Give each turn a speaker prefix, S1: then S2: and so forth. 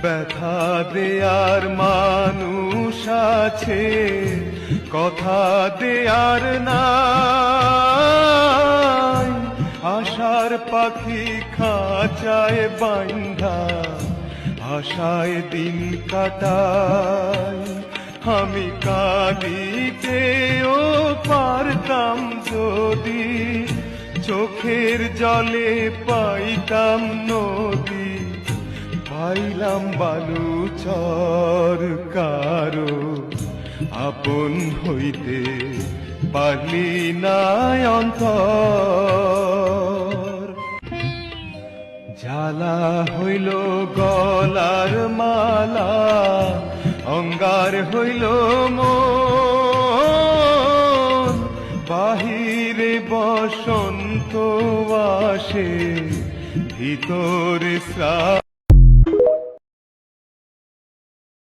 S1: ব্যথা দেয়ার মানুষ আছে, কথা দেয়ার নাই। আশার পাখি খাঁচায় বাইন্ধা আশায় দিন কাটাই। আমি কাঁদিতেও পারতাম যদি, চোখের জলে পাইতাম নদী। পাইলাম বালুচর কারো আপন হইতে পারলি না অন্তর। জ্বালা হইল গলার মালা, অঙ্গার হইল মন। বাহিরে বসন্ত আসে, ভিতরে শ্রাবণ।